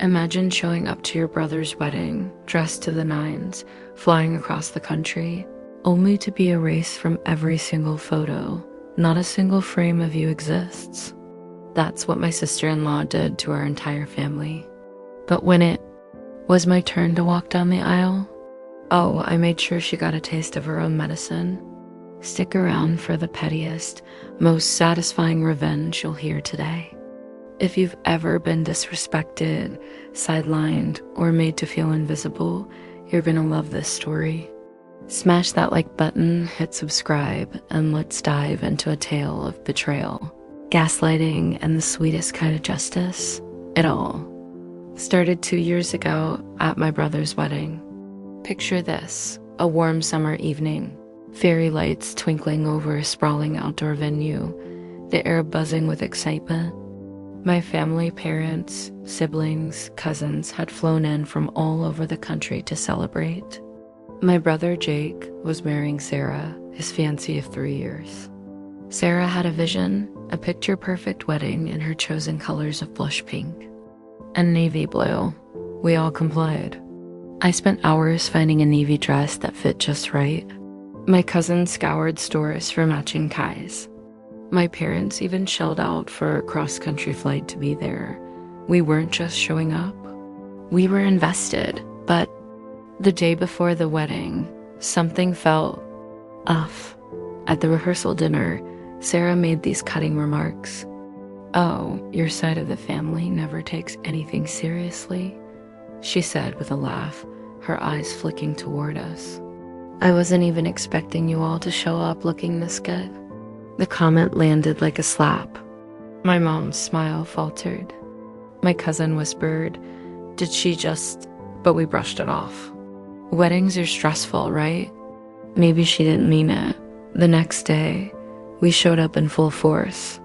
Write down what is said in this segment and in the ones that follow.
Imagine showing up to your brother's wedding, dressed to the nines, flying across the country, only to be erased from every single photo. Not a single frame of you exists. That's what my sister-in-law did to our entire family. But when it was my turn to walk down the aisle, oh, I made sure she got a taste of her own medicine. Stick around for the pettiest, most satisfying revenge you'll hear today. If you've ever been disrespected, sidelined, or made to feel invisible, you're gonna love this story. Smash that like button, hit subscribe, and let's dive into a tale of betrayal, gaslighting, and the sweetest kind of justice. It all started 2 years ago at my brother's wedding. Picture this, a warm summer evening, fairy lights twinkling over a sprawling outdoor venue, the air buzzing with excitement. My family, parents, siblings, cousins had flown in from all over the country to celebrate. My brother Jake was marrying Sarah, his fiancée of 3 years. Sarah had a vision, a picture-perfect wedding in her chosen colors of blush pink and navy blue. We all complied. I spent hours finding a navy dress that fit just right. My cousin scoured stores for matching ties. My parents even shelled out for a cross-country flight to be there. We weren't just showing up. We were invested, but the day before the wedding, something felt off. At the rehearsal dinner, Sarah made these cutting remarks. "Oh, your side of the family never takes anything seriously," she said with a laugh, her eyes flicking toward us. "I wasn't even expecting you all to show up looking this good." The comment landed like a slap. My mom's smile faltered. My cousin whispered, "Did she just..." But we brushed it off. Weddings are stressful, right? Maybe she didn't mean it. The next day, we showed up in full force.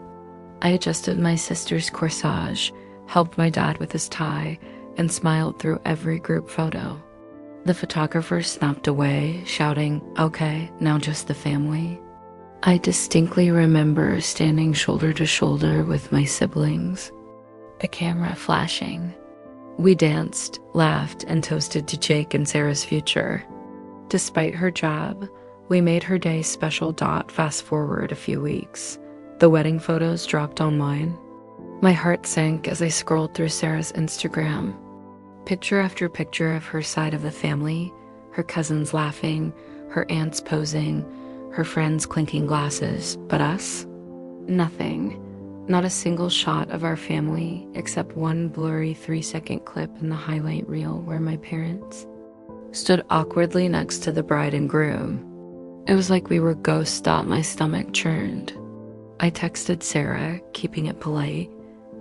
I adjusted my sister's corsage, helped my dad with his tie, and smiled through every group photo. The photographer snapped away, shouting, "Okay, now just the family." I distinctly remember standing shoulder to shoulder with my siblings, a camera flashing. We danced, laughed, and toasted to Jake and Sarah's future. Despite her job, we made her day special. Fast forward a few weeks. The wedding photos dropped online. My heart sank as I scrolled through Sarah's Instagram. Picture after picture of her side of the family, her cousins laughing, her aunts posing, her friends clinking glasses, but us? Nothing. Not a single shot of our family except one blurry 3-second clip in the highlight reel where my parents stood awkwardly next to the bride and groom. It was like we were ghosts. My stomach churned. I texted Sarah, keeping it polite.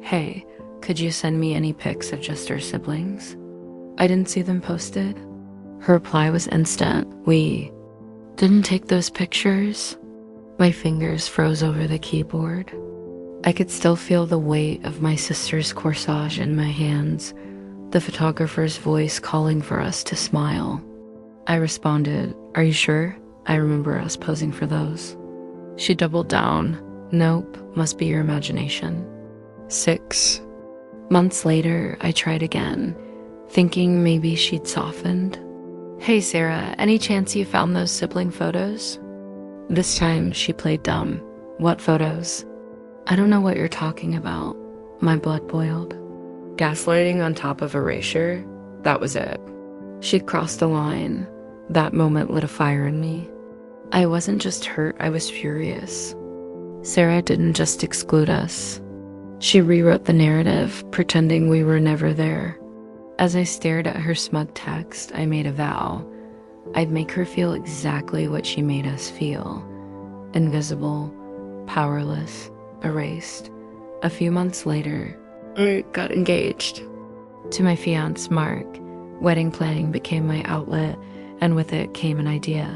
"Hey, could you send me any pics of just our siblings? I didn't see them posted." Her reply was instant. "We didn't take those pictures." My fingers froze over the keyboard. I could still feel the weight of my sister's corsage in my hands, the photographer's voice calling for us to smile. I responded, "Are you sure? I remember us posing for those." She doubled down. "Nope, must be your imagination." 6 months later, I tried again, thinking maybe she'd softened. "Hey Sarah, any chance you found those sibling photos?" This time she played dumb. "What photos?" "I don't know what you're talking about." My blood boiled. Gaslighting on top of erasure? That was it. She'd crossed a line. That moment lit a fire in me. I wasn't just hurt, I was furious. Sarah didn't just exclude us. She rewrote the narrative, pretending we were never there. As I stared at her smug text, I made a vow. I'd make her feel exactly what she made us feel. Invisible, powerless, erased. A few months later, I got engaged to my fiancé, Mark. Wedding planning became my outlet, and with it came an idea.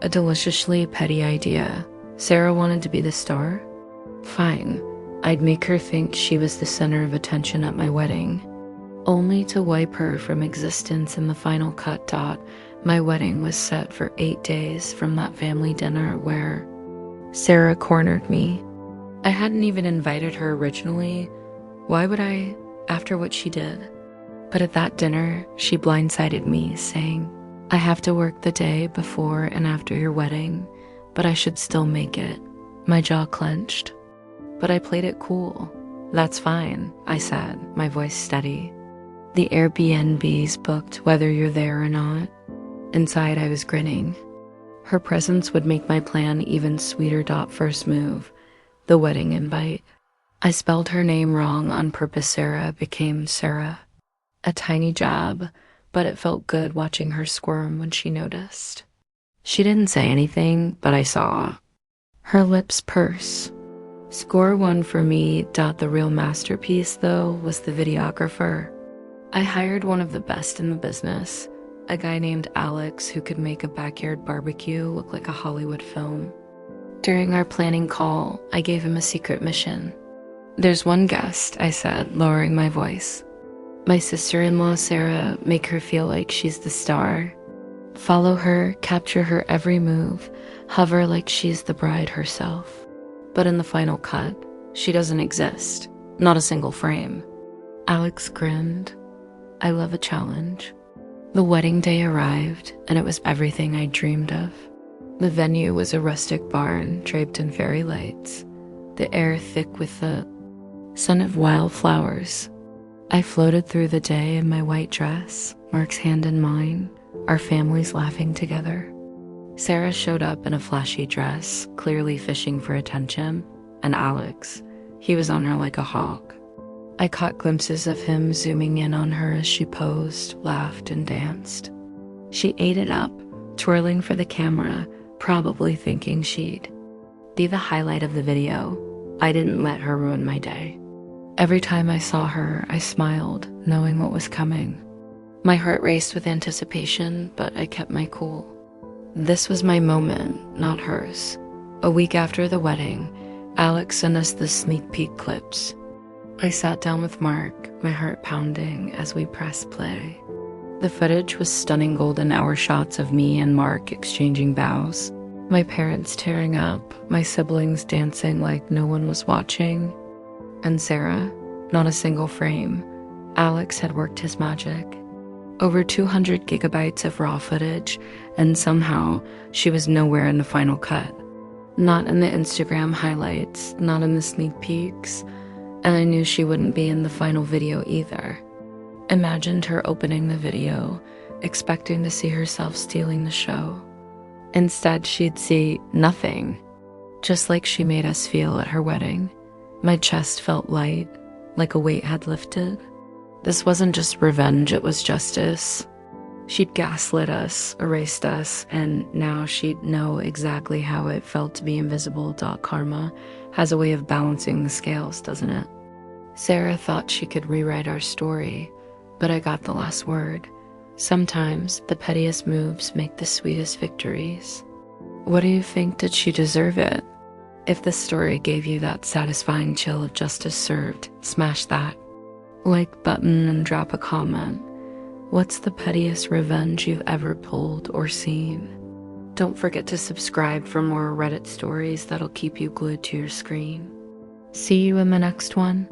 A deliciously petty idea. Sarah wanted to be the star? Fine. I'd make her think she was the center of attention at my wedding. Only to wipe her from existence in the final cut. My wedding was set for 8 days from that family dinner where Sarah cornered me. I hadn't even invited her originally. Why would I, after what she did? But at that dinner, she blindsided me, saying, "I have to work the day before and after your wedding, but I should still make it." My jaw clenched. But I played it cool. "That's fine," I said, my voice steady. "The Airbnb's booked whether you're there or not." Inside, I was grinning. Her presence would make my plan even sweeter. First move, the wedding invite. I spelled her name wrong on purpose. Sarah became Sarah. A tiny jab, but it felt good watching her squirm when she noticed. She didn't say anything, but I saw. Her lips purse. Score 1 for me. The real masterpiece, though, was the videographer. I hired one of the best in the business, a guy named Alex who could make a backyard barbecue look like a Hollywood film. During our planning call, I gave him a secret mission. "There's one guest," I said, lowering my voice. "My sister-in-law, Sarah, make her feel like she's the star. Follow her, capture her every move, hover like she's the bride herself. But in the final cut, she doesn't exist. Not a single frame." Alex grinned. I love a challenge. The wedding day arrived, and it was everything I dreamed of. The venue was a rustic barn draped in fairy lights, the air thick with the scent of wildflowers. I floated through the day in my white dress, Mark's hand in mine, our families laughing together. Sarah showed up in a flashy dress, clearly fishing for attention, and Alex, he was on her like a hawk. I caught glimpses of him zooming in on her as she posed, laughed, and danced. She ate it up, twirling for the camera, probably thinking she'd be the highlight of the video. I didn't let her ruin my day. Every time I saw her, I smiled, knowing what was coming. My heart raced with anticipation, but I kept my cool. This was my moment, not hers. A week after the wedding, Alex sent us the sneak peek clips. I sat down with Mark, my heart pounding as we pressed play. The footage was stunning golden hour shots of me and Mark exchanging vows. My parents tearing up, my siblings dancing like no one was watching. And Sarah, not a single frame. Alex had worked his magic. Over 200 gigabytes of raw footage, and somehow she was nowhere in the final cut. Not in the Instagram highlights, not in the sneak peeks, and I knew she wouldn't be in the final video either. Imagined her opening the video, expecting to see herself stealing the show. Instead, she'd see nothing, just like she made us feel at her wedding. My chest felt light, like a weight had lifted. This wasn't just revenge, it was justice. She'd gaslit us, erased us, and now she'd know exactly how it felt to be invisible. Karma has a way of balancing the scales, doesn't it? Sarah thought she could rewrite our story, but I got the last word. Sometimes the pettiest moves make the sweetest victories. What do you think? Did she deserve it? If the story gave you that satisfying chill of justice served, smash that like button and drop a comment. What's the pettiest revenge you've ever pulled or seen? Don't forget to subscribe for more Reddit stories that'll keep you glued to your screen. See you in the next one.